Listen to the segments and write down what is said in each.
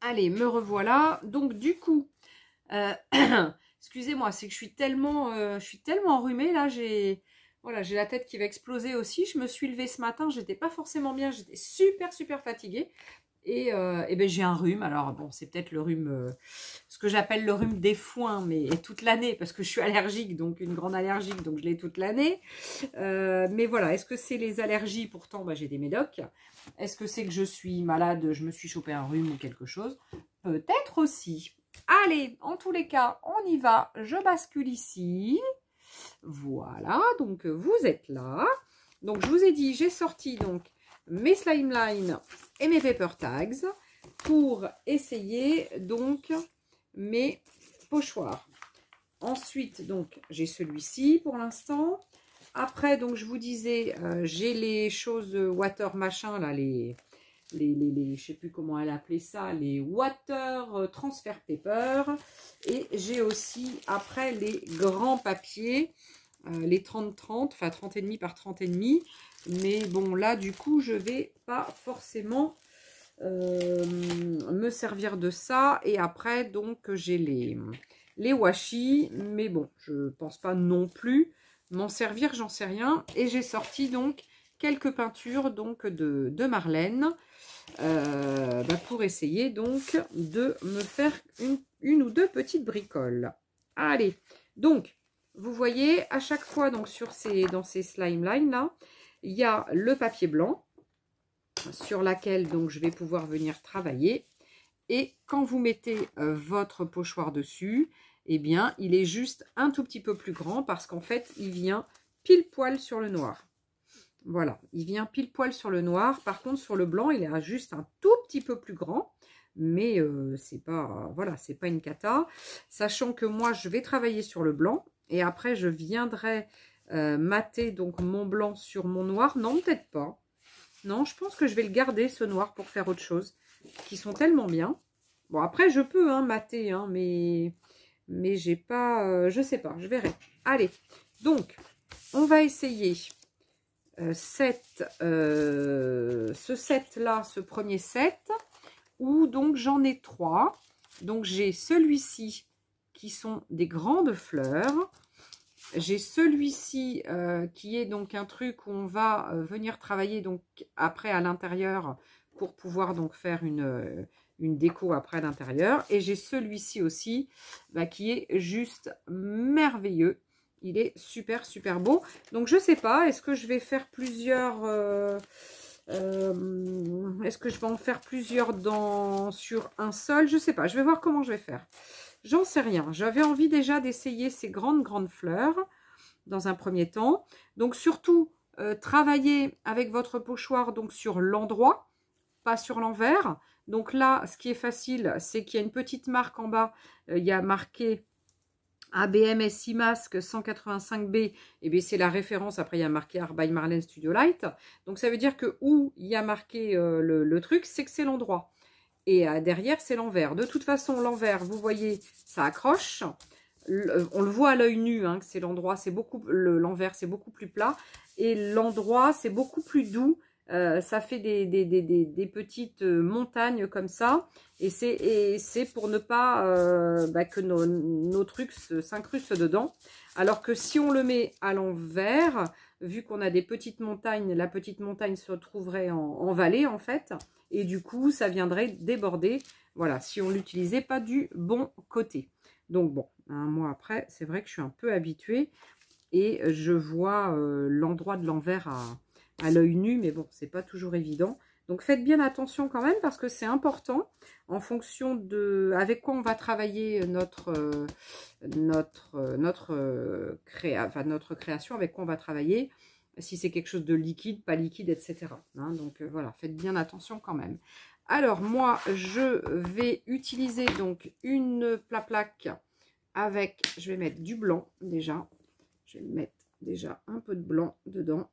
Allez, me revoilà. Donc du coup, excusez-moi, c'est que je suis tellement enrhumée là, voilà, j'ai la tête qui va exploser aussi. Je me suis levée ce matin, j'étais pas forcément bien, j'étais super fatiguée. Et ben j'ai un rhume. Alors bon, c'est peut-être le rhume, ce que j'appelle le rhume des foins, mais toute l'année, parce que je suis allergique, donc une grande allergique, donc je l'ai toute l'année. Mais voilà, est-ce que c'est les allergies? Pourtant, bah, j'ai des médocs. Est-ce que c'est que je suis malade, je me suis chopé un rhume ou quelque chose? Peut-être aussi. Allez, en tous les cas, on y va. Je bascule ici. Voilà, donc vous êtes là. Donc je vous ai dit, j'ai sorti donc mes slime line et mes paper tags pour essayer donc mes pochoirs. Ensuite, donc j'ai celui-ci pour l'instant. Après, donc je vous disais, j'ai les choses water machin là, je sais plus comment elle appelait ça, les water transfer paper. Et j'ai aussi après les grands papiers, les 30-30, enfin 30,5 par 30,5. Mais bon, là du coup, je vais pas forcément me servir de ça. Et après, donc j'ai les washi, mais bon, je pense pas non plus m'en servir, j'en sais rien. Et j'ai sorti donc quelques peintures donc de Marlène pour essayer donc de me faire une ou deux petites bricoles. Allez, donc vous voyez à chaque fois donc dans ces slime line là, il y a le papier blanc sur laquelle donc je vais pouvoir venir travailler. Et quand vous mettez votre pochoir dessus, eh bien, il est juste un tout petit peu plus grand parce qu'en fait, il vient pile poil sur le noir. Voilà, il vient pile poil sur le noir. Par contre, sur le blanc, il est juste un tout petit peu plus grand. Mais c'est pas, voilà, c'est pas une cata. Sachant que moi, je vais travailler sur le blanc. Et après, je viendrai mater donc mon blanc sur mon noir. Non, peut-être pas. Non, je pense que je vais le garder, ce noir, pour faire autre chose. Qui sont tellement bien. Bon, après, je peux mater, mais j'ai pas... je sais pas, je verrai. Allez, donc, on va essayer ce set-là, ce premier set, où donc j'en ai 3. Donc, j'ai celui-ci, qui sont des grandes fleurs. J'ai celui-ci qui est donc un truc où on va venir travailler donc après à l'intérieur pour pouvoir donc faire une déco après à l'intérieur. Et j'ai celui-ci aussi qui est juste merveilleux. Il est super beau. Donc je sais pas, est-ce que je vais faire plusieurs... est-ce que je vais en faire plusieurs sur un seul? Je sais pas, je vais voir comment je vais faire. J'en sais rien. J'avais envie déjà d'essayer ces grandes fleurs dans un premier temps. Donc surtout, travaillez avec votre pochoir donc sur l'endroit, pas sur l'envers. Donc là, ce qui est facile, c'est qu'il y a une petite marque en bas. Il y a marqué ABM SI Mask 185B. Et bien c'est la référence. Après, il y a marqué Art by Marlène Studio Light. Donc ça veut dire que où il y a marqué le truc, c'est que c'est l'endroit. Et derrière, c'est l'envers. De toute façon, l'envers, vous voyez, ça accroche. On le voit à l'œil nu, que c'est l'endroit, c'est beaucoup l'envers, c'est beaucoup plus plat. Et l'endroit, c'est beaucoup plus doux. Ça fait des petites montagnes comme ça. Et c'est pour ne pas que nos trucs s'incrustent dedans. Alors que si on le met à l'envers, vu qu'on a des petites montagnes, la petite montagne se trouverait en vallée en fait. Et du coup, ça viendrait déborder. Voilà, si on l'utilisait pas du bon côté. Donc bon, un mois après, c'est vrai que je suis un peu habituée. Et je vois l'endroit de l'envers à l'œil nu. Mais bon, c'est pas toujours évident. Donc faites bien attention quand même parce que c'est important en fonction de avec quoi on va travailler notre création, avec quoi on va travailler. Si c'est quelque chose de liquide, pas liquide, etc. Donc voilà, faites bien attention quand même. Alors moi, je vais utiliser donc une plaque avec, je vais mettre du blanc déjà. Je vais mettre déjà un peu de blanc dedans.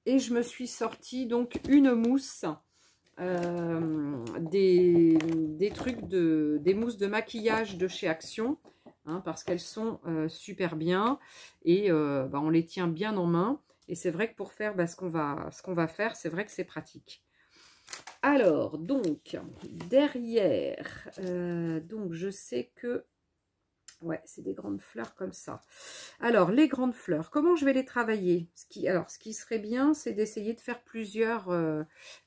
Et je me suis sorti donc une mousse, des trucs des mousses de maquillage de chez Action, parce qu'elles sont super bien et on les tient bien en main. Et c'est vrai que pour faire ce qu'on va faire, c'est vrai que c'est pratique. Alors, donc, derrière, donc je sais que, ouais, c'est des grandes fleurs comme ça. Alors, les grandes fleurs, comment je vais les travailler? Ce qui serait bien, c'est d'essayer de faire plusieurs,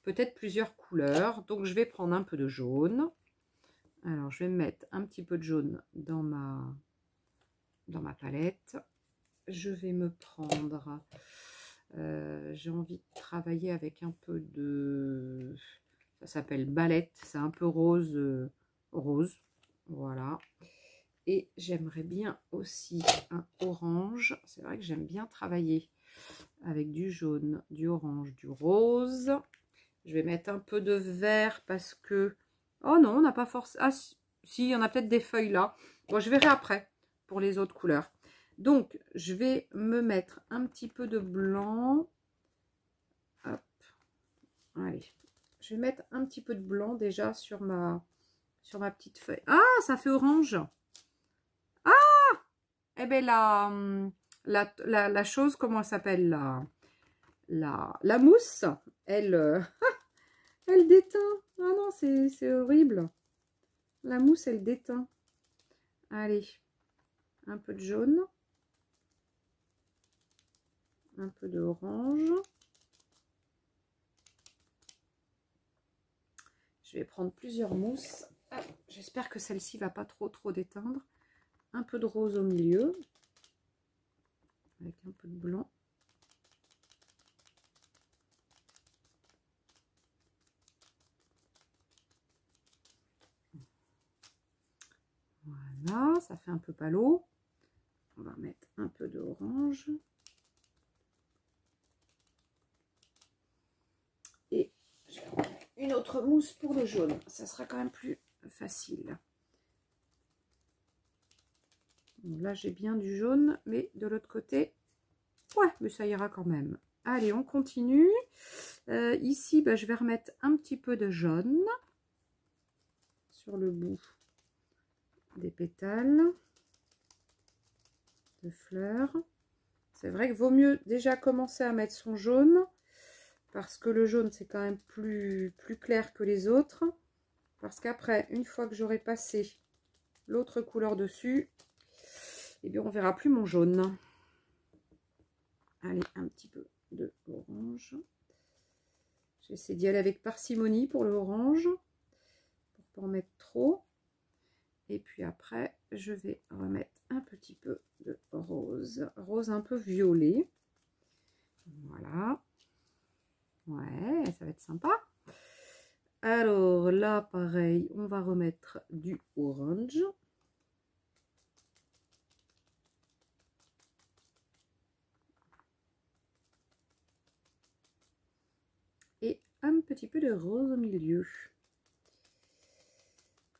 peut-être plusieurs couleurs. Donc, je vais prendre un peu de jaune. Alors, je vais mettre un petit peu de jaune dans ma palette. Je vais me prendre, j'ai envie de travailler avec un peu de, ça s'appelle Balette, c'est un peu rose, rose, voilà. Et j'aimerais bien aussi un orange. C'est vrai que j'aime bien travailler avec du jaune, du orange, du rose. Je vais mettre un peu de vert parce que, oh non, on n'a pas forcément, ah si, il y en a peut-être des feuilles là. Bon, je verrai après pour les autres couleurs. Donc, je vais me mettre un petit peu de blanc. Hop. Allez. Je vais mettre un petit peu de blanc déjà sur ma petite feuille. Ah, ça fait orange. Ah, eh bien, la chose, comment elle s'appelle? La mousse, elle, elle déteint. Ah non, c'est horrible. La mousse, elle déteint. Allez. Un peu de jaune. Un peu d'orange. Je vais prendre plusieurs mousses. Ah, j'espère que celle-ci va pas trop déteindre. Un peu de rose au milieu. Avec un peu de blanc. Voilà, ça fait un peu palo. On va mettre un peu d'orange. Et je vais prendre une autre mousse pour le jaune. Ça sera quand même plus facile. Bon, là, j'ai bien du jaune, mais de l'autre côté, ouais, mais ça ira quand même. Allez, on continue. Ici, bah, je vais remettre un petit peu de jaune sur le bout des pétales de fleurs. C'est vrai qu'il vaut mieux déjà commencer à mettre son jaune, parce que le jaune, c'est quand même plus clair que les autres. Parce qu'après, une fois que j'aurai passé l'autre couleur dessus, eh bien, on verra plus mon jaune. Allez, un petit peu de orange. J'essaie d'y aller avec parcimonie pour le orange, pour pas en mettre trop. Et puis après, je vais remettre un petit peu de rose. Rose un peu violet. Voilà. Ouais, ça va être sympa. Alors là, pareil, on va remettre du orange. Et un petit peu de rose au milieu.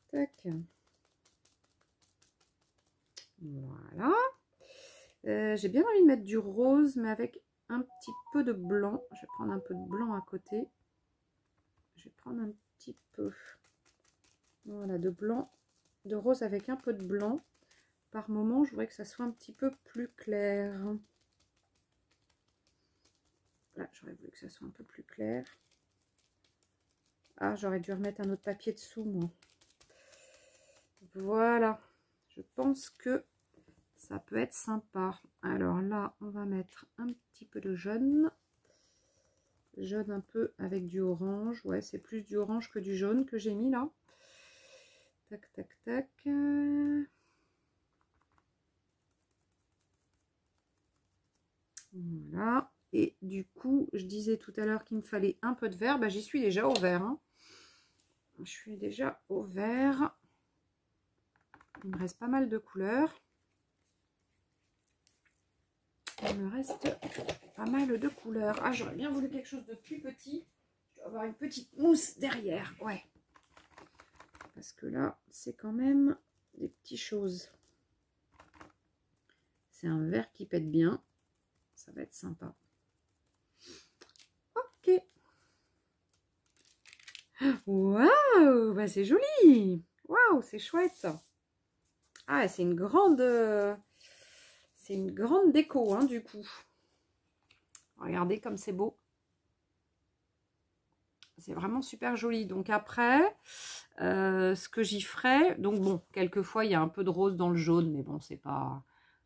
Tac. Voilà. J'ai bien envie de mettre du rose, mais avec un petit peu de blanc. Je vais prendre un peu de blanc à côté. Je vais prendre un petit peu, voilà, de blanc, de rose avec un peu de blanc. Par moment, je voudrais que ça soit un petit peu plus clair. Là, j'aurais voulu que ça soit un peu plus clair. Ah, j'aurais dû remettre un autre papier dessous, moi. Voilà. Je pense que ça peut être sympa. Alors là, on va mettre un petit peu de jaune. Jaune un peu avec du orange. Ouais, c'est plus du orange que du jaune que j'ai mis là. Tac, tac, tac. Voilà. Et du coup, je disais tout à l'heure qu'il me fallait un peu de vert. Bah, j'y suis déjà au vert. Hein. Je suis déjà au vert. Il me reste pas mal de couleurs. Il me reste pas mal de couleurs. Ah, j'aurais bien voulu quelque chose de plus petit. Je dois avoir une petite mousse derrière. Ouais. Parce que là, c'est quand même des petites choses. C'est un vert qui pète bien. Ça va être sympa. Ok. Waouh, bah c'est joli. Waouh, c'est chouette. Ah, c'est une grande déco, hein, du coup. Regardez comme c'est beau. C'est vraiment super joli. Donc après, ce que j'y ferai, donc bon, quelquefois il y a un peu de rose dans le jaune, mais bon, c'est pas...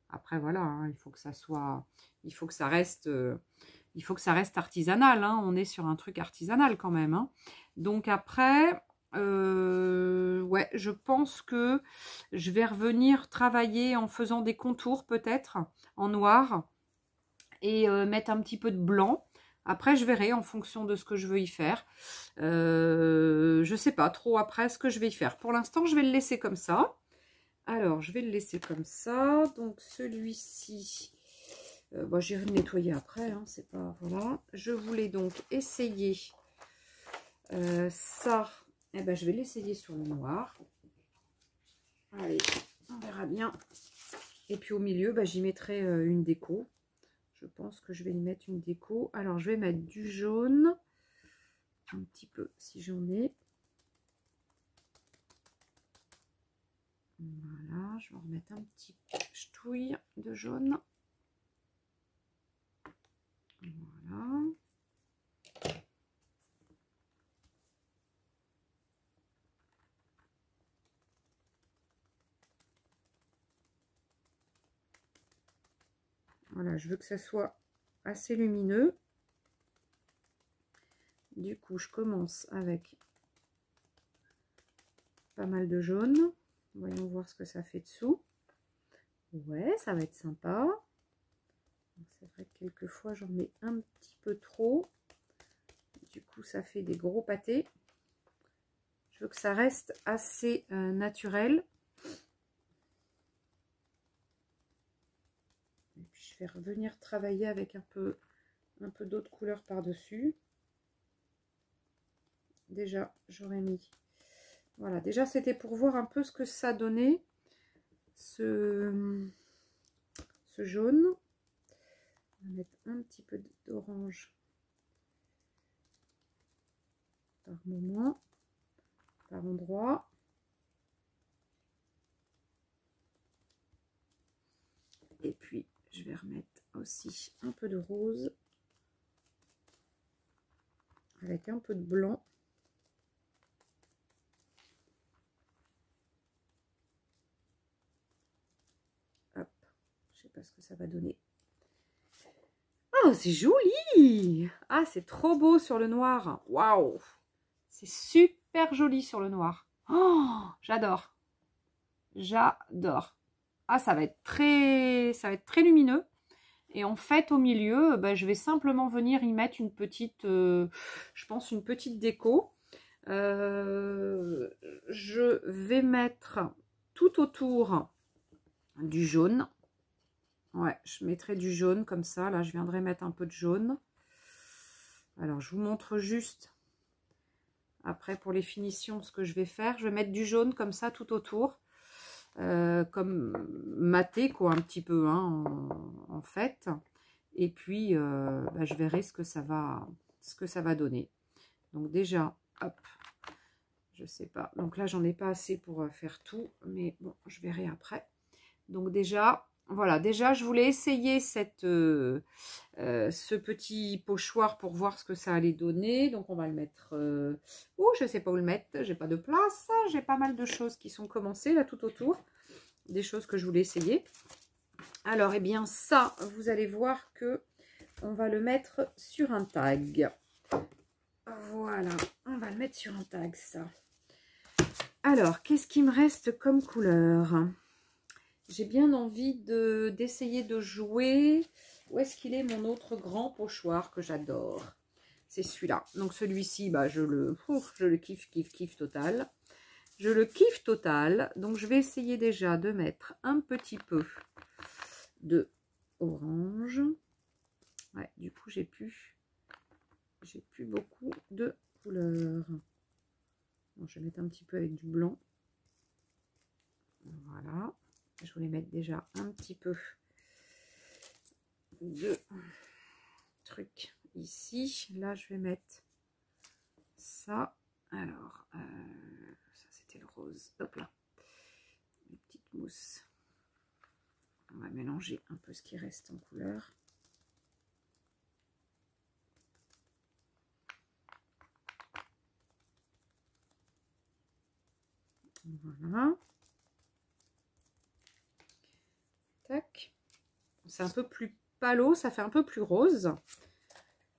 Après voilà, hein, il faut que ça soit... Il faut que ça reste... il faut que ça reste artisanal, hein. On est sur un truc artisanal quand même, hein. Donc après, ouais, je pense que je vais revenir travailler en faisant des contours peut-être en noir et mettre un petit peu de blanc. Après, je verrai en fonction de ce que je veux y faire. Je sais pas trop après ce que je vais y faire. Pour l'instant, je vais le laisser comme ça. Alors, je vais le laisser comme ça. Donc, celui-ci... bon, j'irai le nettoyer après, hein, c'est pas... Voilà. Je voulais donc essayer ça. Eh ben, je vais l'essayer sur le noir. Allez, on verra bien. Et puis au milieu, bah, j'y mettrai une déco. Je pense que je vais y mettre une déco. Alors, je vais mettre du jaune. Un petit peu, si j'en ai. Voilà, je vais en remettre un petit ch'touille de jaune. Voilà. Voilà, je veux que ça soit assez lumineux. Du coup, je commence avec pas mal de jaune. Voyons voir ce que ça fait dessous. Ouais, ça va être sympa. C'est vrai que quelquefois, j'en mets un petit peu trop. Du coup, ça fait des gros pâtés. Je veux que ça reste assez naturel. Et puis, je vais revenir travailler avec un peu d'autres couleurs par-dessus. Déjà, j'aurais mis... Voilà, déjà, c'était pour voir un peu ce que ça donnait, ce jaune. On va mettre un petit peu d'orange par moment, par endroit. Et puis, je vais remettre aussi un peu de rose avec un peu de blanc. Hop, je sais pas ce que ça va donner. Oh, c'est joli! Ah, c'est trop beau sur le noir. Waouh! C'est super joli sur le noir. Oh, j'adore. J'adore. Ah, ça va être très lumineux. Et en fait, au milieu, bah, je vais simplement venir y mettre une petite, je pense, une petite déco. Je vais mettre tout autour du jaune. Ouais, je mettrai du jaune comme ça. Là, je viendrai mettre un peu de jaune. Alors, je vous montre juste après pour les finitions ce que je vais faire. Je vais mettre du jaune comme ça tout autour. Comme maté, quoi, un petit peu, hein, en fait. Et puis, bah, je verrai ce que ça va donner. Donc déjà, hop, je sais pas. Donc là, j'en ai pas assez pour faire tout. Mais bon, je verrai après. Donc déjà... Voilà, déjà, je voulais essayer ce petit pochoir pour voir ce que ça allait donner. Donc, on va le mettre... je ne sais pas où le mettre. J'ai pas de place. J'ai pas mal de choses qui sont commencées là tout autour. Des choses que je voulais essayer. Alors, eh bien, ça, vous allez voir que on va le mettre sur un tag. Voilà, on va le mettre sur un tag, ça. Alors, qu'est-ce qui me reste comme couleur ? J'ai bien envie d'essayer de jouer. Où est-ce qu'il est mon autre grand pochoir que j'adore? C'est celui-là. Donc celui-ci, bah, je le kiffe total. Je le kiffe total. Donc je vais essayer déjà de mettre un petit peu de orange. Ouais, du coup, j'ai plus beaucoup de couleurs. Bon, je vais mettre un petit peu avec du blanc. Voilà. Je voulais mettre déjà un petit peu de trucs ici. Là, je vais mettre ça. Alors, ça c'était le rose. Hop là. Une petite mousse. On va mélanger un peu ce qui reste en couleur. Voilà. Tac. C'est un peu plus palo, ça fait un peu plus rose.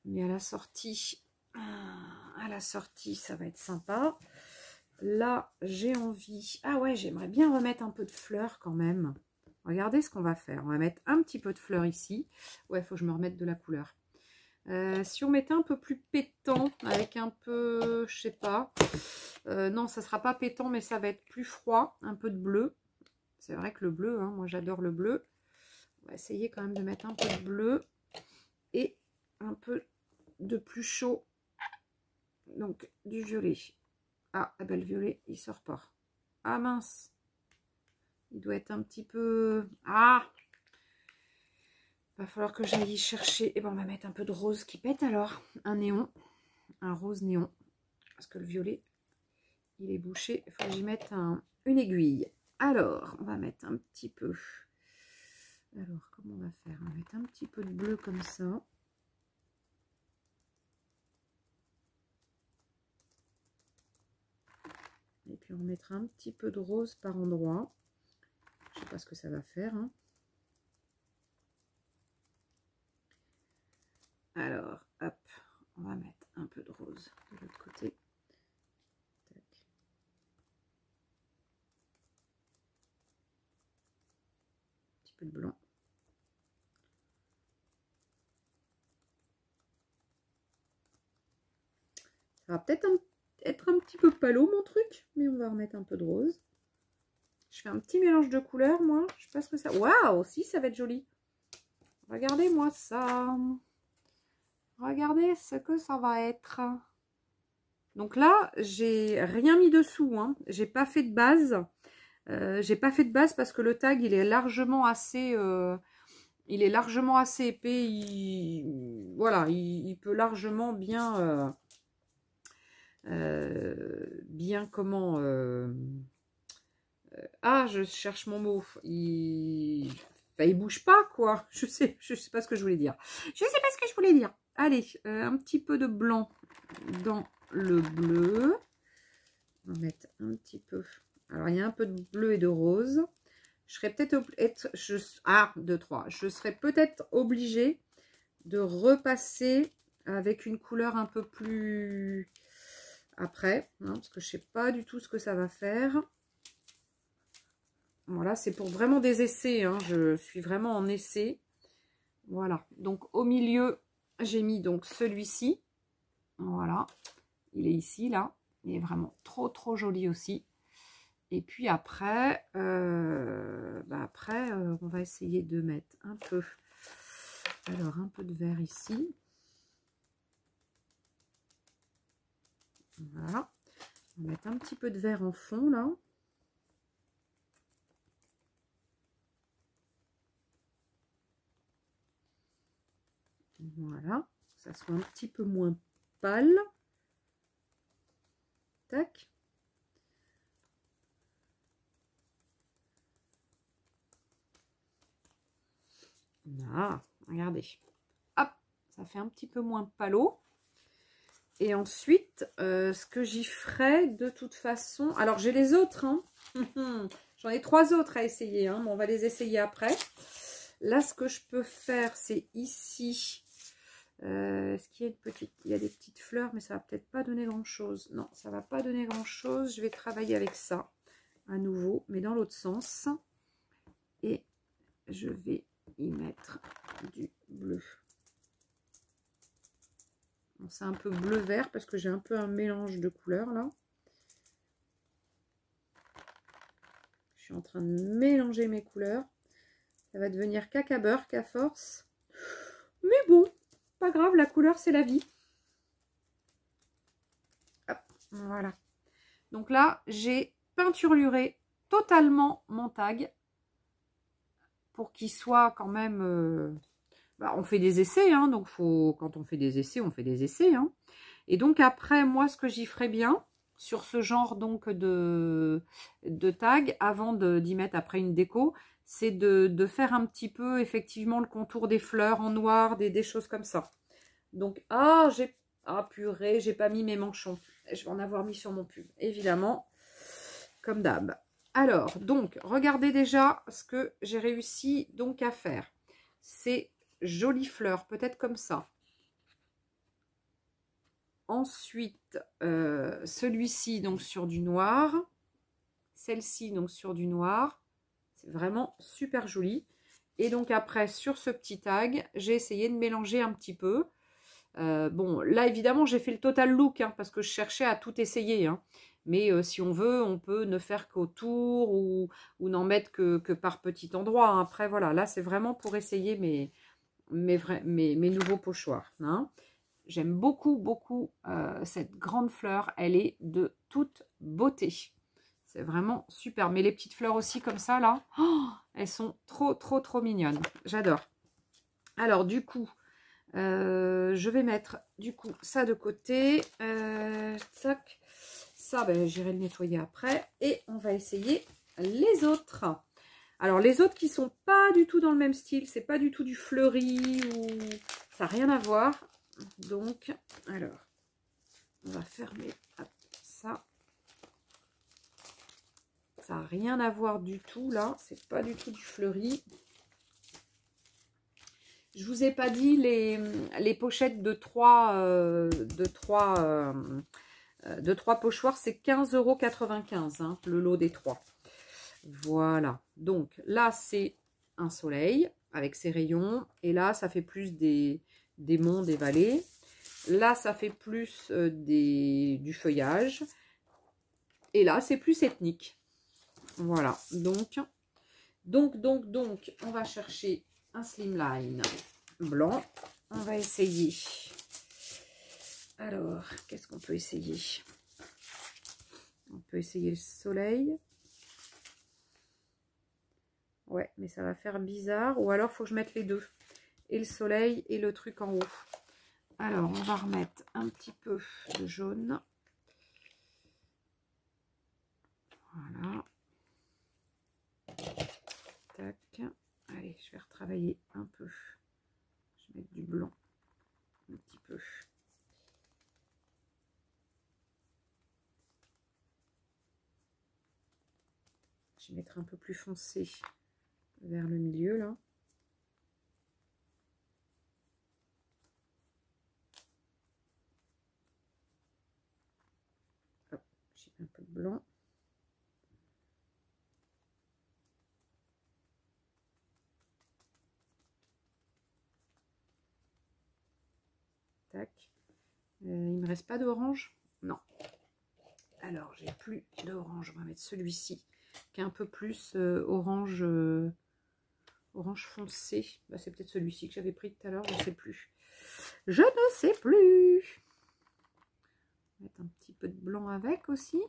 Mais à la sortie, ça va être sympa. Là, j'ai envie... Ah ouais, j'aimerais bien remettre un peu de fleurs quand même. Regardez ce qu'on va faire. On va mettre un petit peu de fleurs ici. Ouais, il faut que je me remette de la couleur. Si on mettait un peu plus pétant, avec un peu, je sais pas. Non, ça sera pas pétant, mais ça va être plus froid. Un peu de bleu. C'est vrai que le bleu, hein, moi j'adore le bleu. On va essayer quand même de mettre un peu de bleu. Et un peu de plus chaud. Donc, du violet. Ah, ben le violet, il sort pas. Ah mince. Il doit être un petit peu... Ah! Va falloir que j'aille chercher. Et ben on va mettre un peu de rose qui pète alors. Un néon. Un rose néon. Parce que le violet, il est bouché. Il faut que j'y mette une aiguille. Alors, on va mettre un petit peu. Alors, comment on va faire? On va mettre un petit peu de bleu comme ça. Et puis on mettra un petit peu de rose par endroit. Je ne sais pas ce que ça va faire. Hein. Alors, hop, on va mettre un peu de rose de l'autre côté. Tac. Un petit peu de blanc. Ça va peut-être être un petit peu palo mon truc, mais on va remettre un peu de rose. Je fais un petit mélange de couleurs, moi. Je sais pas ce que ça... Waouh, si, ça va être joli. Regardez-moi ça. Regardez ce que ça va être. Donc là, j'ai rien mis dessous. Hein. J'ai pas fait de base. J'ai pas fait de base parce que le tag, il est largement assez... il est largement assez épais. Voilà, il peut largement bien... bien comment... ah, je cherche mon mot. Il bouge pas, quoi. Je sais pas ce que je voulais dire. Je sais pas ce que je voulais dire. Allez, un petit peu de blanc dans le bleu. On va mettre un petit peu. Alors, il y a un peu de bleu et de rose. Je serais peut-être... Ah, 2, 3. Je serais peut-être obligée de repasser avec une couleur un peu plus... après. Hein, parce que je sais pas du tout ce que ça va faire. Voilà, c'est pour vraiment des essais. Hein. Je suis vraiment en essai. Voilà. Donc, au milieu, j'ai mis donc celui-ci. Voilà. Il est ici, là. Il est vraiment trop, trop joli aussi. Et puis après, on va essayer de mettre un peu... Alors, un peu de vert ici. Voilà. On va mettre un petit peu de vert en fond, là. Voilà, ça soit un petit peu moins pâle. Tac. Là, regardez. Hop, ça fait un petit peu moins palo. Et ensuite, ce que j'y ferai de toute façon... Alors, j'ai les autres. Hein. J'en ai 3 autres à essayer. Hein, mais on va les essayer après. Là, ce que je peux faire, c'est ici... Est-ce qu'il y a une petite... Il y a des petites fleurs, mais ça va peut-être pas donner grand-chose. Non, ça va pas donner grand-chose. Je vais travailler avec ça à nouveau, mais dans l'autre sens. Et je vais y mettre du bleu. Bon, c'est un peu bleu-vert parce que j'ai un peu un mélange de couleurs là. Je suis en train de mélanger mes couleurs. Ça va devenir caca beurre à force. Mais bon, pas grave, la couleur c'est la vie. Hop, voilà. Donc là, j'ai peinturluré totalement mon tag pour qu'il soit quand même... on fait des essais, hein, donc quand on fait des essais, on fait des essais. Hein. Et donc après, moi, ce que j'y ferais bien sur ce genre donc de tag, avant d'y mettre après une déco, c'est de faire un petit peu effectivement le contour des fleurs en noir, des choses comme ça. Donc, purée, j'ai pas mis mes manchons. Je vais en avoir mis sur mon pull, évidemment. comme d'hab. Alors, donc, regardez déjà ce que j'ai réussi donc à faire. Ces jolies fleurs, peut-être comme ça. Ensuite, celui-ci, donc sur du noir. Celle-ci, donc sur du noir. C'est vraiment super joli. Et donc après, sur ce petit tag, j'ai essayé de mélanger un petit peu. Bon, là, évidemment, j'ai fait le total look, hein, parce que je cherchais à tout essayer. Hein. Mais si on veut, on peut ne faire qu'autour ou n'en mettre que par petits endroits. Hein. Après, voilà, là, c'est vraiment pour essayer mes nouveaux pochoirs. Hein. J'aime beaucoup, beaucoup cette grande fleur. Elle est de toute beauté. C'est vraiment super. Mais les petites fleurs aussi comme ça, là, oh, elles sont trop, trop, trop mignonnes. J'adore. Alors, du coup, je vais mettre du coup ça de côté. Tac. Ça, ben, j'irai le nettoyer après. Et on va essayer les autres. Alors, les autres qui sont pas du tout dans le même style. C'est pas du tout du fleuri ou... Ça n'a rien à voir. Donc, alors, on va fermer ça. Ça n'a rien à voir du tout, là. C'est pas du tout du fleuri. Je vous ai pas dit les pochettes de 3 pochoirs, c'est 15,95 €, hein, le lot des 3. Voilà. Donc, là, c'est un soleil avec ses rayons. Et là, ça fait plus des monts, des vallées. Là, ça fait plus du feuillage. Et là, c'est plus ethnique. Voilà. Donc, on va chercher un slimline blanc. On va essayer. Alors, qu'est-ce qu'on peut essayer? On peut essayer le soleil. Ouais, mais ça va faire bizarre. Ou alors, il faut que je mette les deux. Et le soleil et le truc en haut. Alors, on va remettre un petit peu de jaune. Voilà. Tac. Allez, je vais retravailler un peu. Je vais mettre du blanc. Un petit peu. Je vais mettre un peu plus foncé vers le milieu, là. Hop, j'ai un peu de blanc. Tac. Il me reste pas d'orange? Non. Alors, j'ai plus d'orange. On va mettre celui-ci, qui est un peu plus orange, orange foncé. Bah, c'est peut-être celui-ci que j'avais pris tout à l'heure, je ne sais plus. Je ne sais plus. On va mettre un petit peu de blanc avec aussi.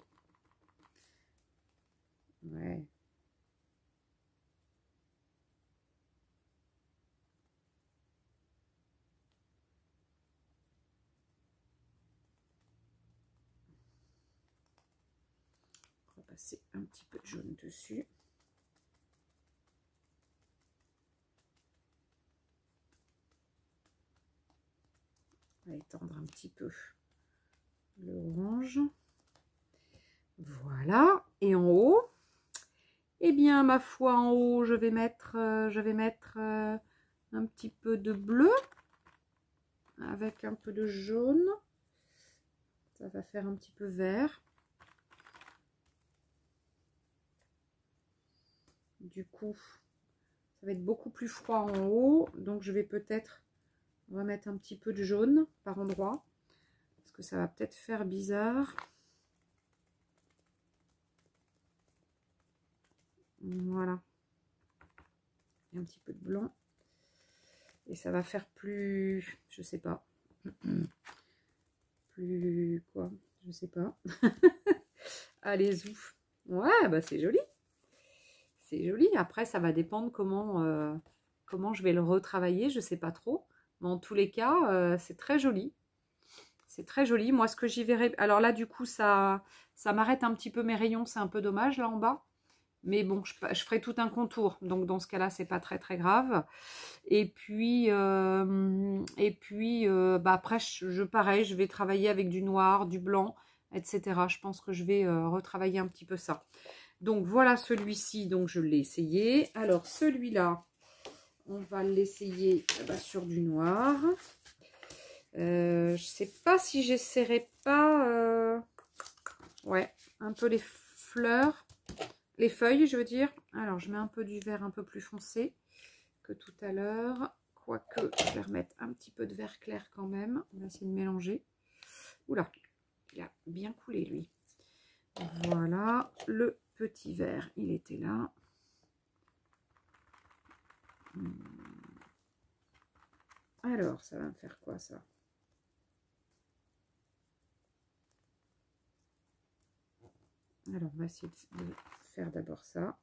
Ouais. On va passer un petit peu de jaune dessus. On va étendre un petit peu l'orange. Voilà. Et en haut, eh bien, ma foi, en haut, je vais mettre un petit peu de bleu avec un peu de jaune. Ça va faire un petit peu vert. Du coup, ça va être beaucoup plus froid en haut. Donc, je vais peut-être remettre un petit peu de jaune par endroit. Parce que ça va peut-être faire bizarre. Voilà. Et un petit peu de blanc. Et ça va faire plus, je sais pas. Plus quoi? Je sais pas. Allez, zouf. Ouais, bah c'est joli. C'est joli. Après, ça va dépendre comment je vais le retravailler. Je sais pas trop. Mais en tous les cas, c'est très joli. C'est très joli. Moi, ce que j'y verrai... Alors là, du coup, ça m'arrête un petit peu mes rayons. C'est un peu dommage, là en bas. Mais bon, je ferai tout un contour. Donc, dans ce cas-là, c'est pas très, très grave. Et puis bah, après, pareil, je vais travailler avec du noir, du blanc. etc. Je pense que je vais retravailler un petit peu ça. Donc voilà celui-ci, donc je l'ai essayé. Alors celui-là, on va l'essayer sur du noir. Je sais pas si j'essaierai pas... ouais, un peu les fleurs, les feuilles, je veux dire. Alors, je mets un peu du vert un peu plus foncé que tout à l'heure. Quoique, je vais remettre un petit peu de vert clair quand même. On va essayer de mélanger. Oula, il a bien coulé, lui. Voilà, le petit vert, il était là. Alors, ça va me faire quoi, ça? Alors, on va essayer de faire d'abord ça.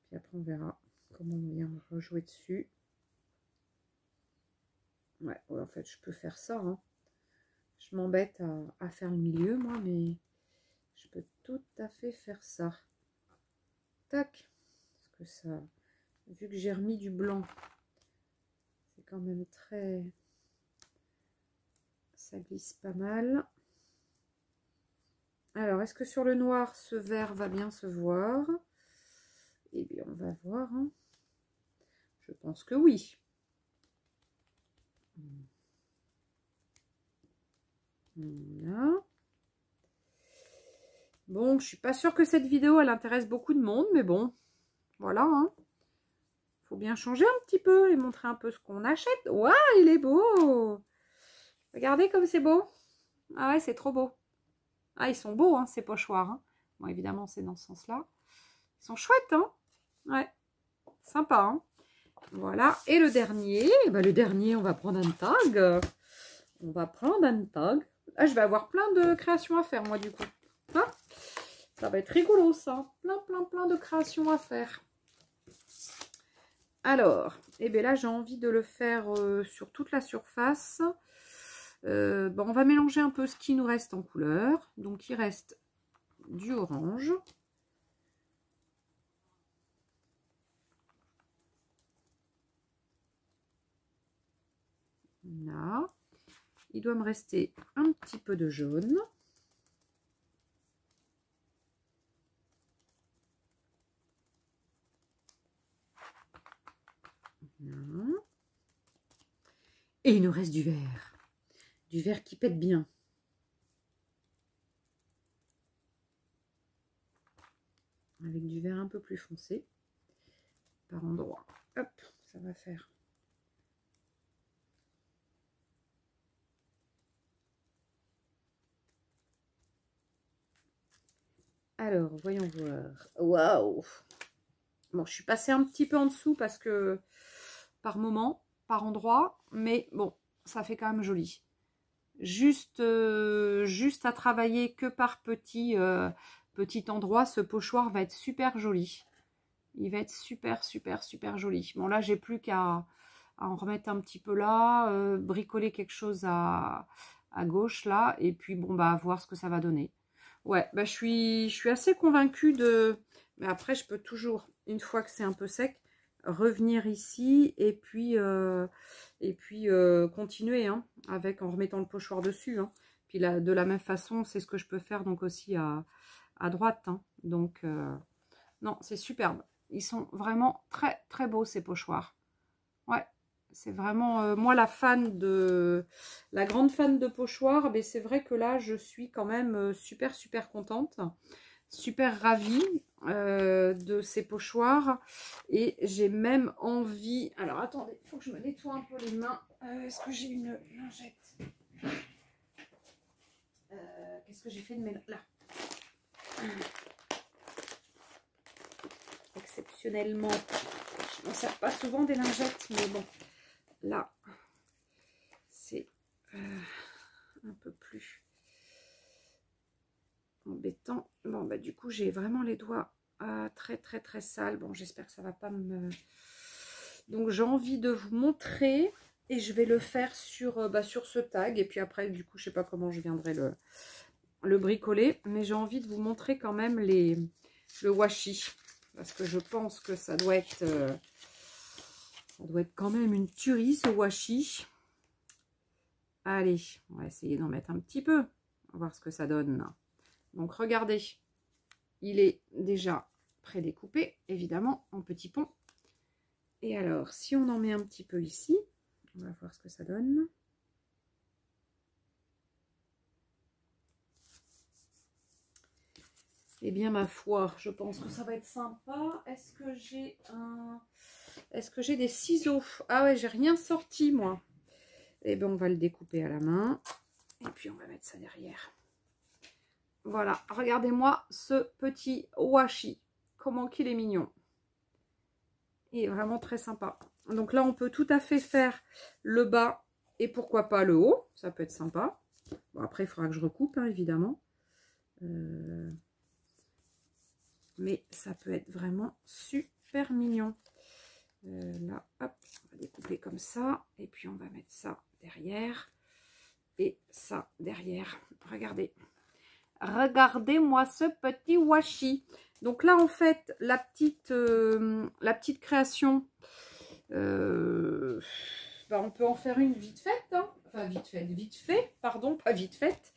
Puis après, on verra comment on vient rejouer dessus. Ouais, en fait, je peux faire ça. Hein. Je m'embête à faire le milieu, moi, mais je peux tout à fait faire ça. Tac. Parce que ça, vu que j'ai remis du blanc, c'est quand même très... Ça glisse pas mal. Alors, est-ce que sur le noir, ce vert va bien se voir? Eh bien, on va voir. Hein. Je pense que oui. Voilà. Bon, je suis pas sûre que cette vidéo, elle intéresse beaucoup de monde, mais bon, voilà. Hein. Faut bien changer un petit peu et montrer un peu ce qu'on achète. Waouh, il est beau! Regardez comme c'est beau. Ah ouais, c'est trop beau. Ah, ils sont beaux, hein, ces pochoirs. Hein. Bon, évidemment, c'est dans ce sens-là. Ils sont chouettes, hein? Ouais, sympa, hein? Voilà. Et le dernier, le dernier, on va prendre un tag. On va prendre un tag. Ah, je vais avoir plein de créations à faire, moi, du coup. Hein, ça va être rigolo, ça. Plein de créations à faire. Alors, eh bien là, j'ai envie de le faire sur toute la surface. On va mélanger un peu ce qui nous reste en couleur. Donc, il reste du orange. Là. Il doit me rester un petit peu de jaune. Là. Et il nous reste du vert. Du vert qui pète bien. Avec du vert un peu plus foncé. Par endroit. Hop, ça va faire. Alors, voyons voir. Waouh! Bon, je suis passée un petit peu en dessous parce que par moment, par endroit, mais bon, ça fait quand même joli. Juste à travailler que par petit endroit, ce pochoir va être super joli. Il va être super joli. Bon, là, j'ai plus qu'à en remettre un petit peu là, bricoler quelque chose à gauche là, et puis bon, voir ce que ça va donner. Ouais, je suis assez convaincue de... Mais après, je peux toujours, une fois que c'est un peu sec, revenir ici et puis continuer hein, en remettant le pochoir dessus. Hein. Puis là, de la même façon, c'est ce que je peux faire donc aussi à droite. Hein. Donc, non, c'est superbe. Ils sont vraiment très beaux ces pochoirs. Ouais, c'est vraiment moi la grande fan de pochoirs. Mais c'est vrai que là, je suis quand même super contente. Super ravie de ces pochoirs et j'ai même envie... Alors attendez, il faut que je me nettoie un peu les mains. Est-ce que j'ai une lingette? Qu'est-ce que j'ai fait de mes... Là. Exceptionnellement, je m'en sers pas souvent des lingettes, mais bon, là, c'est un peu plus embêtant. Bon, du coup, j'ai vraiment les doigts très sales. Bon, j'espère que ça va pas me... Donc, j'ai envie de vous montrer et je vais le faire sur ce tag. Et puis après, du coup, je sais pas comment je viendrai le bricoler. Mais j'ai envie de vous montrer quand même le washi. Parce que je pense que ça doit être quand même une tuerie, ce washi. Allez, on va essayer d'en mettre un petit peu. va voir ce que ça donne. Donc regardez, il est déjà prédécoupé, évidemment, en petits ponts. Et alors, si on en met un petit peu ici, on va voir ce que ça donne. Eh bien, ma foi, je pense que ça va être sympa. Est-ce que j'ai des ciseaux? Ah ouais, j'ai rien sorti, moi. Eh bien, on va le découper à la main. Et puis, on va mettre ça derrière. Voilà, regardez-moi ce petit washi. Comment qu'il est mignon. Il est vraiment très sympa. Donc là, on peut tout à fait faire le bas et pourquoi pas le haut. Ça peut être sympa. Bon, après, il faudra que je recoupe, hein, évidemment. Mais ça peut être vraiment super mignon. Là, hop, on va découper comme ça. Et puis, on va mettre ça derrière. Et ça derrière. Regardez. Regardez-moi ce petit washi. Donc là, en fait, la petite création, on peut en faire une vite faite. Hein. Enfin, vite fait, pardon, pas vite faite.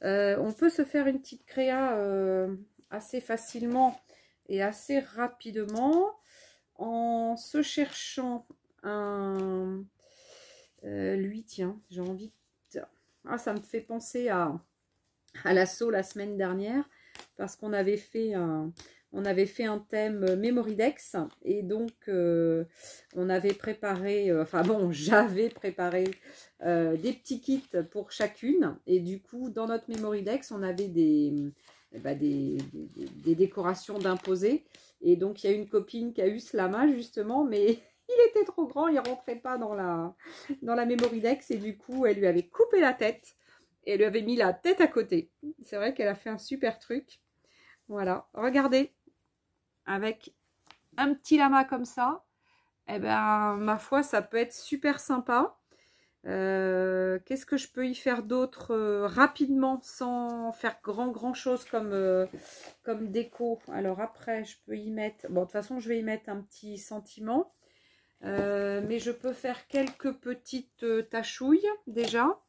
On peut se faire une petite créa assez facilement et assez rapidement en se cherchant un... lui, tiens, j'ai envie de... Ah, ça me fait penser à l'assaut la semaine dernière parce qu'on avait fait un thème Memoridex et donc on avait préparé, j'avais préparé des petits kits pour chacune et du coup dans notre Memoridex on avait des décorations d'imposés et donc il y a une copine qui a eu ce lama justement mais il était trop grand, il rentrait pas dans la Memoridex et du coup elle lui avait coupé la tête. Et elle lui avait mis la tête à côté. C'est vrai qu'elle a fait un super truc. Voilà, regardez. Avec un petit lama comme ça, eh ben, ma foi, ça peut être super sympa. Qu'est-ce que je peux y faire d'autre rapidement sans faire grand chose comme déco? Alors après, je peux y mettre... Bon, de toute façon, je vais y mettre un petit sentiment. Mais je peux faire quelques petites tachouilles déjà.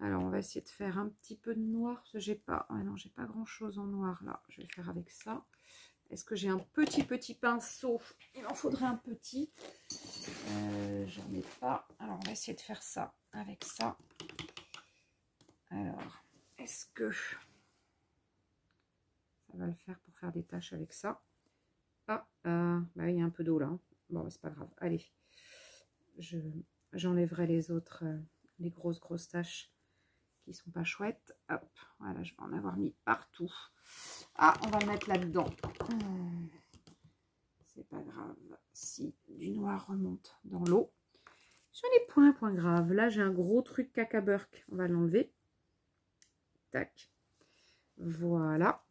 Alors, on va essayer de faire un petit peu de noir. Parce que j'ai pas... Ouais, non, j'ai pas grand-chose en noir, là. Je vais faire avec ça. Est-ce que j'ai un petit pinceau? Il en faudrait un petit. J'en ai pas. Alors, on va essayer de faire ça avec ça. Alors, est-ce que... ça va le faire pour faire des taches avec ça? Ah, bah, il y a un peu d'eau, là. Bon, c'est pas grave. Allez. J'enlèverai les autres, les grosses taches qui sont pas chouettes. Hop, voilà, je vais en avoir mis partout. Ah, on va le mettre là-dedans. C'est pas grave si du noir remonte dans l'eau. Ce n'est point grave. Là, j'ai un gros truc cacaburk. On va l'enlever. Tac. Voilà.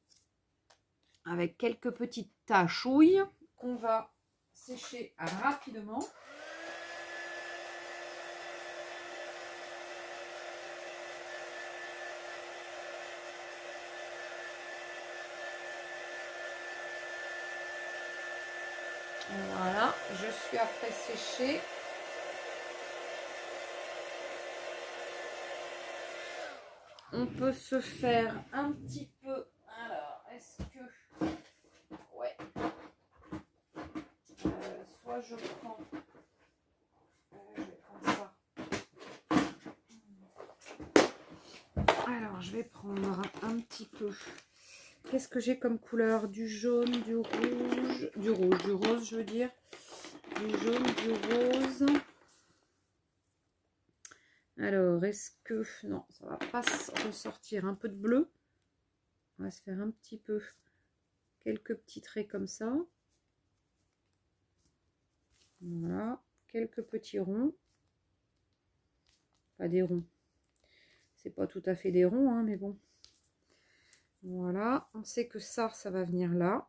Avec quelques petites tachouilles qu'on va sécher rapidement. Voilà, je suis après séchée. On peut se faire un petit peu. Alors, est-ce que... Ouais. Soit je prends... je vais prendre ça. Alors, je vais prendre un petit peu... Qu'est-ce que j'ai comme couleur? Du jaune, du rouge, du rose, je veux dire. Du jaune, du rose. Alors, est-ce que... Non, ça va pas ressortir. Un peu de bleu. On va se faire un petit peu... Quelques petits traits comme ça. Voilà. Quelques petits ronds. Pas des ronds. C'est pas tout à fait des ronds, hein, mais bon. Voilà. On sait que ça va venir là.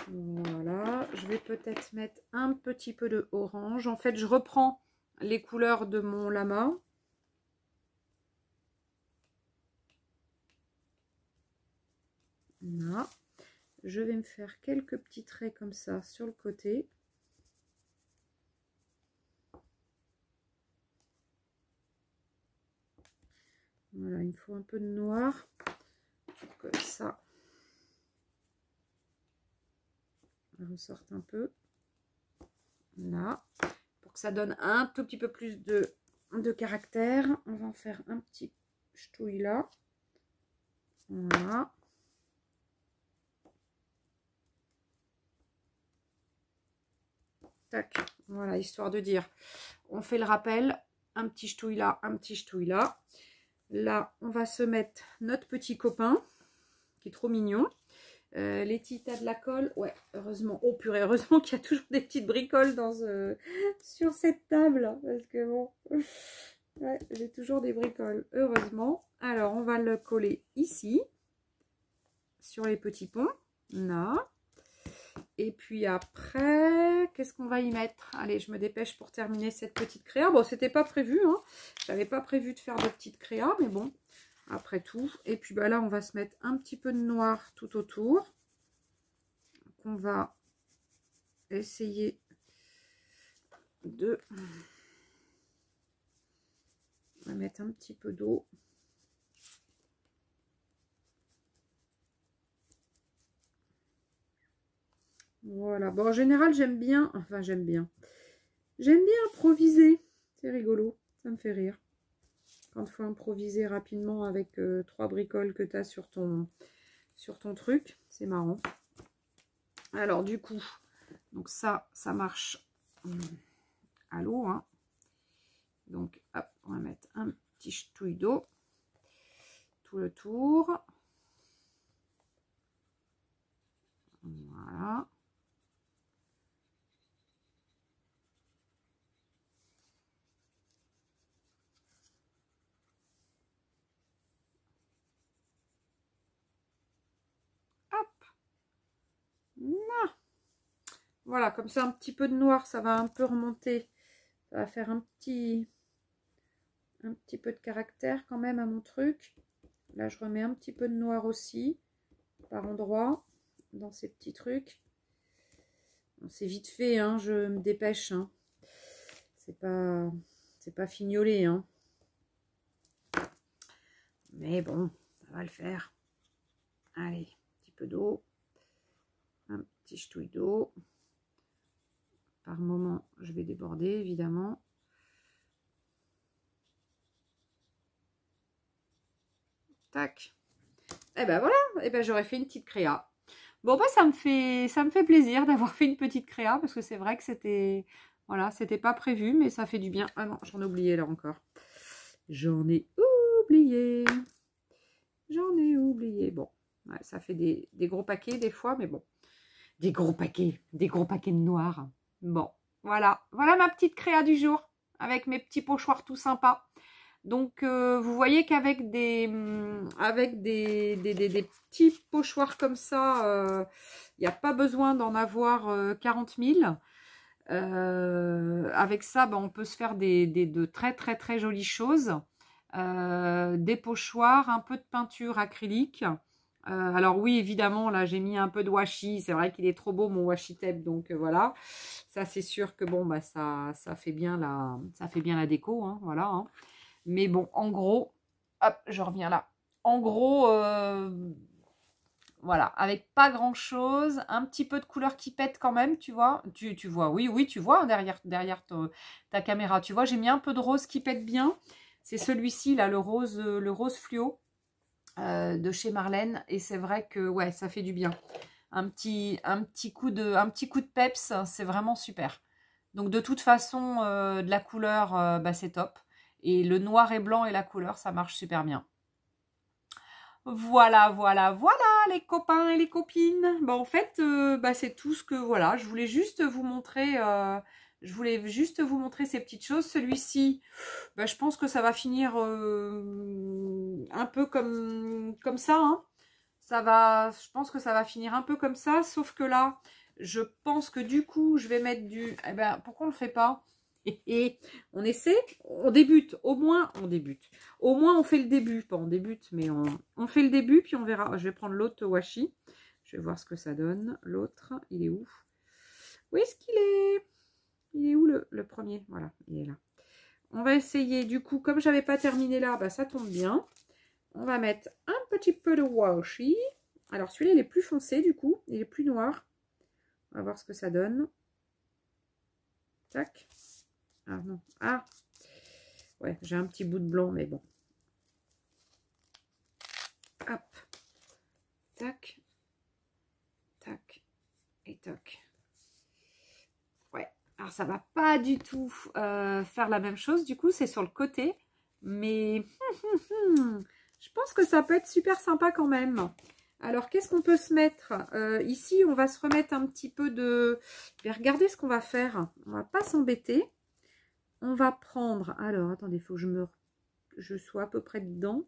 Voilà. Je vais peut-être mettre un petit peu de orange. En fait, je reprends les couleurs de mon lama. Là. Je vais me faire quelques petits traits comme ça sur le côté. Voilà, il me faut un peu de noir pour que ça ressorte un peu. Là, pour que ça donne un tout petit peu plus de caractère. On va en faire un petit ch'touille là. Voilà. Tac, voilà, histoire de dire, on fait le rappel, un petit ch'touille là, un petit ch'touille là. Là, on va se mettre notre petit copain, qui est trop mignon. Les titas de la colle, ouais, heureusement, oh purée, heureusement qu'il y a toujours des petites bricoles sur cette table, parce que bon, ouais, j'ai toujours des bricoles, heureusement. Alors, on va le coller ici, sur les petits ponts, là. Et puis après, qu'est-ce qu'on va y mettre? Allez, je me dépêche pour terminer cette petite créa. Bon, c'était pas prévu, hein. J'avais pas prévu de faire de petites créas, mais bon, après tout. Et puis bah là, on va se mettre un petit peu de noir tout autour. On va essayer de... On va mettre un petit peu d'eau. Voilà. Bon, en général, j'aime bien... Enfin, j'aime bien improviser. C'est rigolo. Ça me fait rire. Quand il faut improviser rapidement avec 3 bricoles que tu as sur ton truc. C'est marrant. Alors, du coup, donc ça marche à l'eau. Hein. Donc, hop, on va mettre un petit ch'touille d'eau. Tout le tour. Voilà. Voilà, comme ça, un petit peu de noir, ça va un peu remonter. Ça va faire un petit peu de caractère quand même à mon truc. Là, je remets un petit peu de noir aussi, par endroit, dans ces petits trucs. Bon, c'est vite fait, hein, je me dépêche. Hein. C'est pas fignolé, hein. Mais bon, ça va le faire. Allez, un petit peu d'eau. Un petit ch'touille d'eau. Par moment, je vais déborder, évidemment. Tac. Et ben voilà, et ben j'aurais fait une petite créa. Bon, bah ça me fait plaisir d'avoir fait une petite créa, parce que c'est vrai que c'était... Voilà, c'était pas prévu, mais ça fait du bien. Ah non, j'en ai oublié là encore. J'en ai oublié. J'en ai oublié. Bon, ouais, ça fait des gros paquets des fois, mais bon. Des gros paquets de noir. Bon, voilà. Voilà ma petite créa du jour, avec mes petits pochoirs tout sympas. Donc, vous voyez qu'avec des petits pochoirs comme ça, il n'y a pas besoin d'en avoir 40 000. Avec ça, ben, on peut se faire de très, très, très jolies choses. Des pochoirs, un peu de peinture acrylique. Alors oui, évidemment, là, j'ai mis un peu de washi. C'est vrai qu'il est trop beau, mon washi tape. Donc, voilà. Ça, c'est sûr que, bon, bah, ça fait bien la déco. Hein, voilà. Hein. Mais bon, en gros, hop, je reviens là. En gros, voilà, avec pas grand-chose, un petit peu de couleur qui pète quand même, tu vois. Tu vois, oui, tu vois, hein, derrière ta caméra. Tu vois, j'ai mis un peu de rose qui pète bien. C'est celui-ci, là, le rose fluo de chez Marlène. Et c'est vrai que, ouais, ça fait du bien. Un petit coup de peps, c'est vraiment super. Donc, de toute façon, de la couleur, bah, c'est top. Et le noir et blanc et la couleur, ça marche super bien. Voilà, les copains et les copines. Bah, en fait, bah, c'est tout ce que, voilà, je voulais juste vous montrer, ces petites choses. Celui-ci, bah, je pense que ça va finir un peu comme ça, hein. Je pense que ça va finir un peu comme ça, sauf que là, je pense que du coup, je vais mettre du... Eh ben, pourquoi on ne le fait pas? Et on essaie, on débute, au moins on débute. Au moins on fait le début, pas on débute, mais on fait le début, puis on verra. Je vais prendre l'autre washi, je vais voir ce que ça donne. L'autre, il est où? Où est-ce qu'il est? Il est où le premier? Voilà, il est là. On va essayer, du coup, comme j'avais pas terminé là, bah, ça tombe bien. on va mettre un petit peu de washi. Alors celui-là, il est plus foncé du coup, il est plus noir. On va voir ce que ça donne. Tac. Ah non, ah. Ouais, j'ai un petit bout de blanc, mais bon. Hop. Tac. Tac. Et toc. Ouais, alors ça va pas du tout faire la même chose. Du coup, c'est sur le côté. Mais je pense que ça peut être super sympa quand même. Alors, qu'est-ce qu'on peut se mettre ici, on va se remettre un petit peu de... Je vais regarder ce qu'on va faire. On va pas s'embêter. On va prendre... Alors, attendez, il faut que je sois à peu près dedans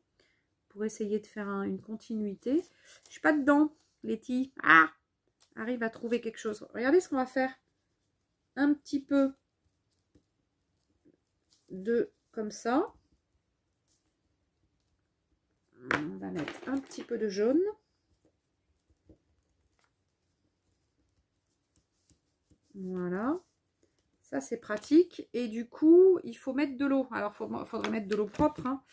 pour essayer de faire une continuité. Je suis pas dedans, Letty. Ah, arrive à trouver quelque chose. Regardez ce qu'on va faire. Un petit peu de comme ça. On va mettre un petit peu de jaune. Voilà. Ça, c'est pratique. Et du coup, il faut mettre de l'eau. Alors, il faudrait mettre de l'eau propre. Hein.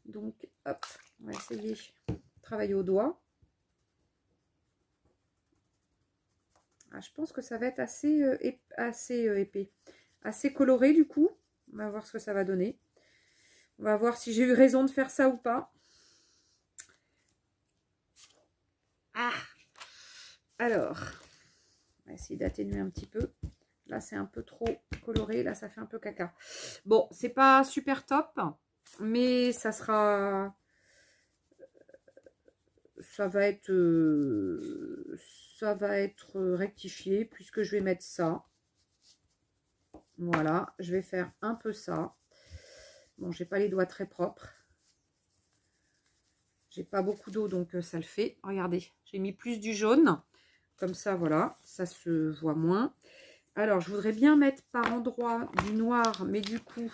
Donc, hop, on va essayer de travailler au doigt. Ah, je pense que ça va être assez épais. Assez coloré, du coup. On va voir ce que ça va donner. On va voir si j'ai eu raison de faire ça ou pas. Ah! Alors, on va essayer d'atténuer un petit peu. Là, c'est un peu trop coloré. Là, ça fait un peu caca. Bon, c'est pas super top, mais ça sera... Ça va être rectifié puisque je vais mettre ça. Voilà, je vais faire un peu ça. Bon, j'ai pas les doigts très propres. J'ai pas beaucoup d'eau, donc ça le fait. Regardez, j'ai mis plus du jaune. Comme ça, voilà, ça se voit moins. Alors, je voudrais bien mettre par endroit du noir, mais du coup,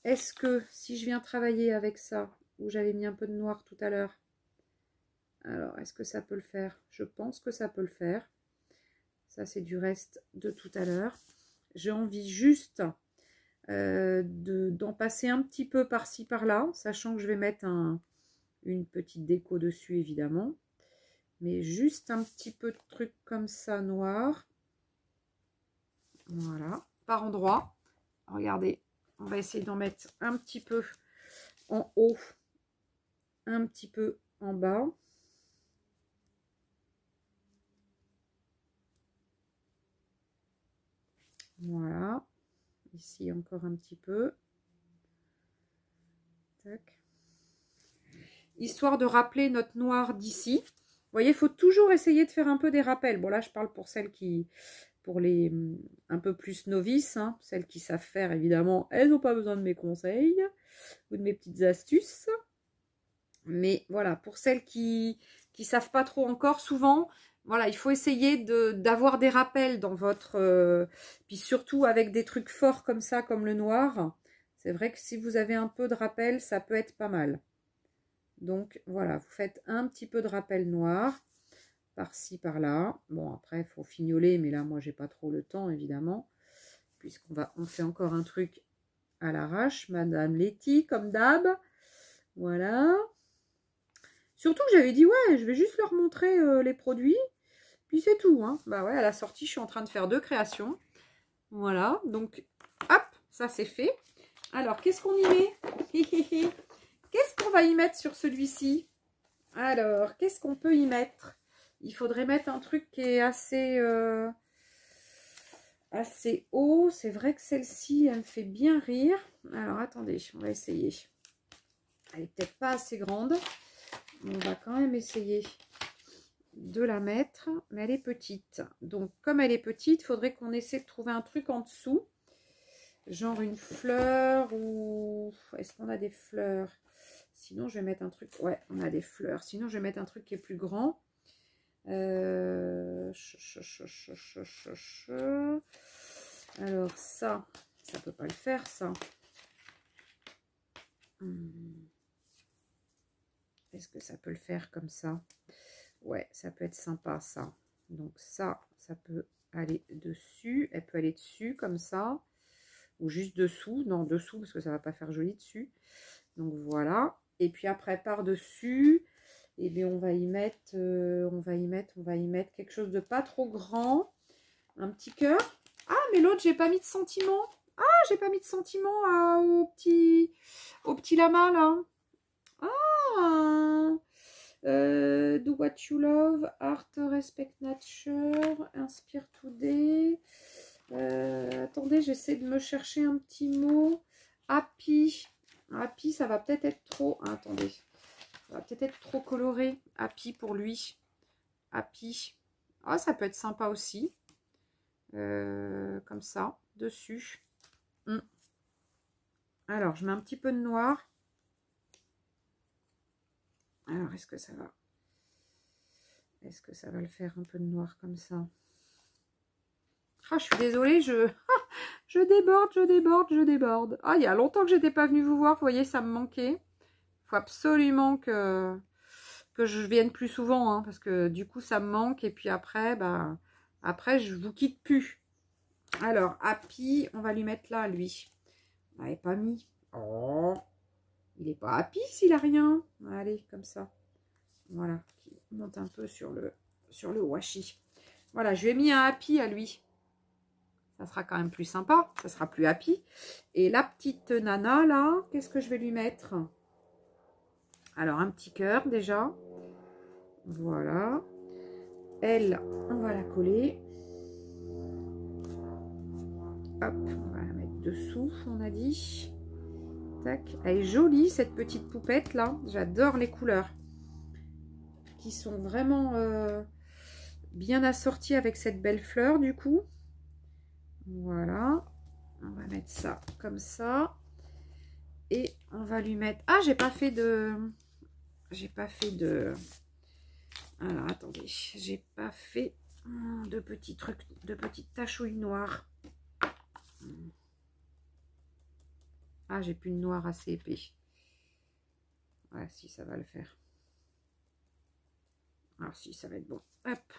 est-ce que si je viens travailler avec ça, où j'avais mis un peu de noir tout à l'heure, alors, est-ce que ça peut le faire? Je pense que ça peut le faire. Ça, c'est du reste de tout à l'heure. J'ai envie juste d'en passer un petit peu par-ci, par-là, sachant que je vais mettre une petite déco dessus, évidemment. Mais juste un petit peu de truc comme ça, noir. Voilà, par endroit. Regardez, on va essayer d'en mettre un petit peu en haut, un petit peu en bas. Voilà. Ici, encore un petit peu. Tac. Histoire de rappeler notre noir d'ici. Vous voyez, il faut toujours essayer de faire un peu des rappels. Bon, là, je parle pour celles qui... Pour les un peu plus novices, hein, celles qui savent faire, évidemment, elles n'ont pas besoin de mes conseils ou de mes petites astuces. Mais voilà, pour celles qui savent pas trop encore, souvent, voilà, il faut essayer d'avoir des rappels dans votre... puis surtout avec des trucs forts comme ça, comme le noir. C'est vrai que si vous avez un peu de rappel, ça peut être pas mal. Donc voilà, vous faites un petit peu de rappel noir. Par-ci, par-là. Bon, après, il faut fignoler, mais là, moi, j'ai pas trop le temps, évidemment. On fait encore un truc à l'arrache. Madame Letty, comme d'hab. Voilà. Surtout que j'avais dit, ouais, je vais juste leur montrer les produits. Puis c'est tout, hein. Bah ouais, à la sortie, je suis en train de faire 2 créations. Voilà, donc, hop, ça c'est fait. Alors, qu'est-ce qu'on y met? Qu'est-ce qu'on va y mettre sur celui-ci? Alors, qu'est-ce qu'on peut y mettre? Il faudrait mettre un truc qui est assez haut. C'est vrai que celle-ci, elle me fait bien rire. Alors, attendez, on va essayer. Elle n'est peut-être pas assez grande. On va quand même essayer de la mettre. Mais elle est petite. Donc, comme elle est petite, il faudrait qu'on essaie de trouver un truc en dessous. Genre une fleur ou... Est-ce qu'on a des fleurs? Sinon, je vais mettre un truc... Ouais, on a des fleurs. Sinon, je vais mettre un truc qui est plus grand. Alors ça peut pas le faire, ça. Est-ce que ça peut le faire comme ça? Ouais, ça peut être sympa, ça. Donc ça peut aller dessus. Elle peut aller dessus comme ça. Ou juste dessous. Non, dessous, parce que ça va pas faire joli dessus. Donc voilà. Et puis après, par-dessus, eh bien, on va y mettre quelque chose de pas trop grand. Un petit cœur. Ah, mais l'autre, j'ai pas mis de sentiment. Ah, j'ai pas mis de sentiment au petit lama, là. Ah, do what you love, art, respect nature, inspire today. Attendez, j'essaie de me chercher un petit mot. Happy. Happy, ça va peut-être être trop. Ah, attendez. Ça va peut-être être trop coloré. Happy pour lui. Happy. Ah, ça peut être sympa aussi. Comme ça, dessus. Alors, je mets un petit peu de noir. Alors, est-ce que ça va? Est-ce que ça va le faire un peu de noir comme ça? Ah, je suis désolée, je déborde. Ah, il y a longtemps que j'étais pas venue vous voir. Vous voyez, ça me manquait. Il faut absolument que je vienne plus souvent, hein, parce que du coup, ça me manque. Et puis après, bah, après, je vous quitte plus. Alors, Happy, on va lui mettre là, lui. On n'avait pas mis. Oh, il n'est pas happy s'il a rien. Allez, comme ça. Voilà, qui monte un peu sur le washi. Voilà, je lui ai mis un happy à lui. Ça sera quand même plus sympa. Ça sera plus happy. Et la petite nana, là, qu'est-ce que je vais lui mettre? Alors, un petit cœur, déjà. Voilà. Elle, on va la coller. Hop, on va la mettre dessous, on a dit. Tac. Elle est jolie, cette petite poupette, là. J'adore les couleurs. Qui sont vraiment bien assorties avec cette belle fleur, du coup. Voilà. On va mettre ça comme ça. Et on va lui mettre... Ah, j'ai pas fait de... Alors, attendez. J'ai pas fait de petits trucs, de petites tachouilles noires. Ah, j'ai plus de noir assez épais. Ouais, si, ça va le faire. Alors, si, ça va être bon. Hop.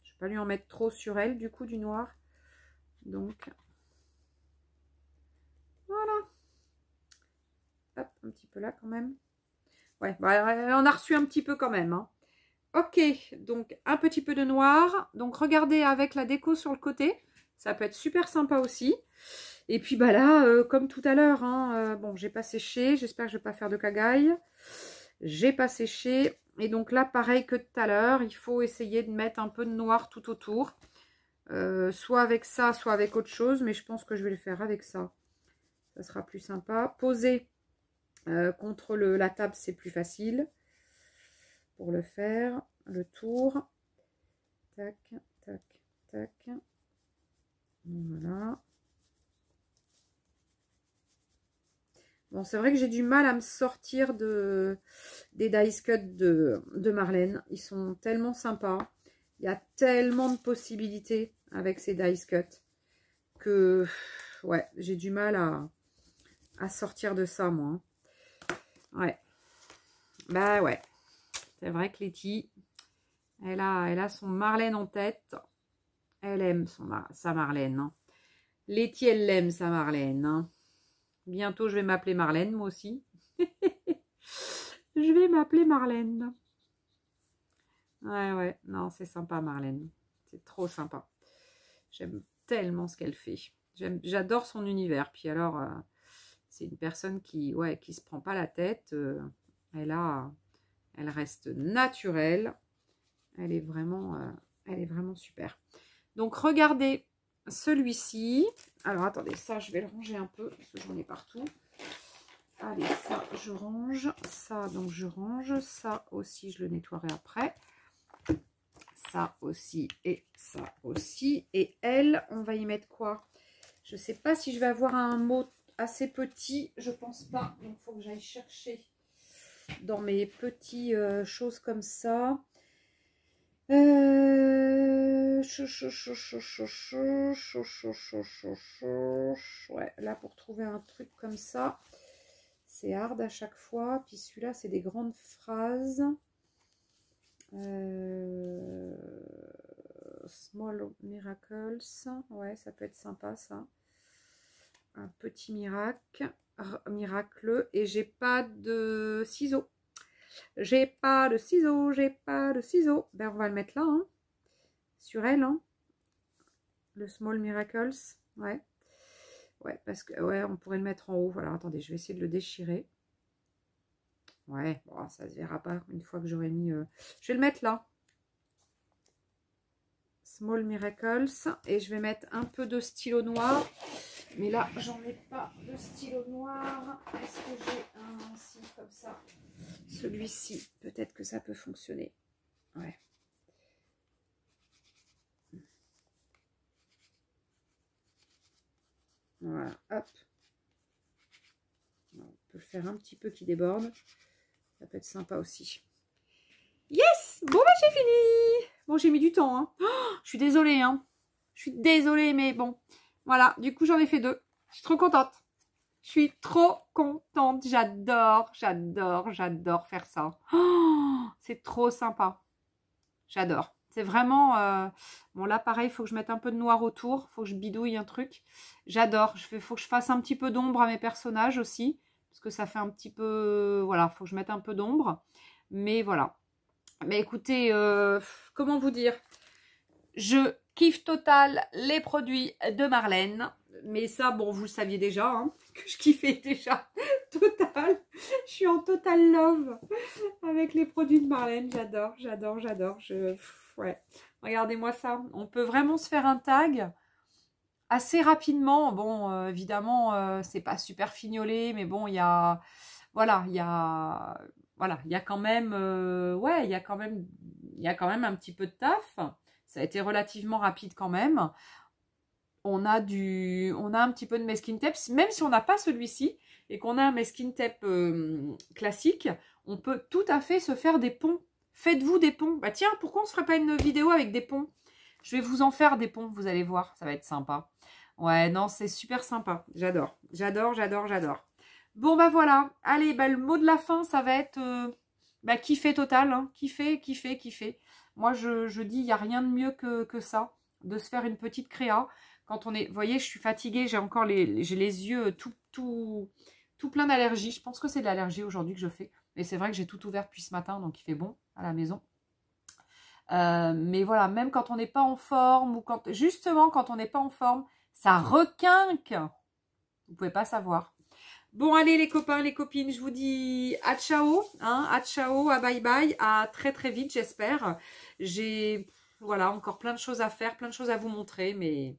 Je vais pas lui en mettre trop sur elle, du coup, du noir. Donc, voilà. Hop, un petit peu là, quand même. Ouais, bah, on a reçu un petit peu quand même. Hein. Ok, donc, un petit peu de noir. Donc, regardez avec la déco sur le côté. Ça peut être super sympa aussi. Et puis, bah là, comme tout à l'heure, hein, bon, j'ai pas séché. J'espère que je vais pas faire de cagaille. J'ai pas séché. Et donc là, pareil que tout à l'heure, il faut essayer de mettre un peu de noir tout autour. Soit avec ça, soit avec autre chose. Mais je pense que je vais le faire avec ça. Ça sera plus sympa. Poser contre la table, c'est plus facile. Pour le faire, le tour. Tac, tac, tac. Voilà. Bon, c'est vrai que j'ai du mal à me sortir des dice cut de Marlène. Ils sont tellement sympas. Il y a tellement de possibilités avec ces dice cut que ouais, j'ai du mal à sortir de ça, moi. Ouais. Bah ouais. C'est vrai que Letty, elle a son Marlène en tête. Elle aime sa Marlène. Hein. Letty, elle l'aime, sa Marlène. Hein. Bientôt, je vais m'appeler Marlène, moi aussi. Je vais m'appeler Marlène. Ouais. Non, c'est sympa, Marlène. C'est trop sympa. J'aime tellement ce qu'elle fait. J'adore son univers. Puis alors, c'est une personne qui se prend pas la tête. Elle reste naturelle. Elle est vraiment super. Donc, regardez celui-ci. Alors, attendez, ça, je vais le ranger un peu parce que j'en ai partout. Allez, ça, je range. Ça, donc, je range. Ça aussi, je le nettoierai après. Ça aussi et ça aussi. Et elle, on va y mettre quoi? Je ne sais pas si je vais avoir un mot assez petit. Je pense pas. Donc, il faut que j'aille chercher dans mes petits choses comme ça. Ouais, là pour trouver un truc comme ça, c'est hard à chaque fois. Puis celui-là, c'est des grandes phrases. Small miracles. Ouais, ça peut être sympa ça. Un petit miracle. miracle. Et j'ai pas de ciseaux. J'ai pas de ciseaux, j'ai pas de ciseaux. Ben, on va le mettre là, hein, sur elle, hein. Le Small Miracles, ouais. Ouais, parce que, ouais, on pourrait le mettre en haut. Voilà, attendez, je vais essayer de le déchirer. Ouais, bon, ça se verra pas une fois que j'aurai mis... Je vais le mettre là. Small Miracles. Et je vais mettre un peu de stylo noir. Mais là, j'en ai pas de stylo noir. Est-ce que j'ai un si comme ça? Celui-ci, peut-être que ça peut fonctionner. Ouais. Voilà, hop. On peut le faire un petit peu qui déborde. Ça peut être sympa aussi. Yes! Bon, bah, j'ai fini. Bon, j'ai mis du temps, hein. Oh, je suis désolée, hein. Je suis désolée, mais bon. Voilà, du coup, j'en ai fait 2. Je suis trop contente. Je suis trop contente. J'adore, j'adore, j'adore faire ça. Oh, c'est trop sympa. J'adore. C'est vraiment... Bon, là, pareil, il faut que je mette un peu de noir autour. Il faut que je bidouille un truc. J'adore. Il faut que je fasse un petit peu d'ombre à mes personnages aussi. Parce que ça fait un petit peu... Voilà, il faut que je mette un peu d'ombre. Mais voilà. Mais écoutez, comment vous dire? Je kiffe total les produits de Marlène. Mais ça, bon, vous le saviez déjà, hein, que je kiffais déjà total. Je suis en total love avec les produits de Marlène. J'adore, j'adore, j'adore. Ouais, regardez-moi ça. On peut vraiment se faire un tag assez rapidement. Bon, évidemment, c'est pas super fignolé, mais bon, il y a... Voilà, il y a... Voilà, il y a quand même... ouais, il y a quand même un petit peu de taf. Ça a été relativement rapide quand même. On a un petit peu de masking tape, même si on n'a pas celui-ci et qu'on a un masking tape classique, on peut tout à fait se faire des ponts. Faites-vous des ponts. Bah tiens, pourquoi on ne se ferait pas une vidéo avec des ponts? Je vais vous en faire des ponts, vous allez voir, ça va être sympa. Ouais, non, c'est super sympa. J'adore, j'adore, j'adore, j'adore. Bon, bah voilà. Allez, bah, le mot de la fin, ça va être bah, kiffer total. Hein. Kiffer, kiffer, kiffer. Moi, je dis, il n'y a rien de mieux que ça, de se faire une petite créa. Quand on est, vous voyez, je suis fatiguée, j'ai les yeux tout plein d'allergies. Je pense que c'est de l'allergie aujourd'hui que je fais. Mais c'est vrai que j'ai tout ouvert depuis ce matin, donc il fait bon à la maison. Mais voilà, même quand on n'est pas en forme, ou justement quand on n'est pas en forme, ça requinque. Vous pouvez pas savoir. Bon, allez les copains, les copines, je vous dis à ciao, hein, à ciao, à bye bye, à très très vite j'espère. J'ai, voilà, encore plein de choses à faire, plein de choses à vous montrer, mais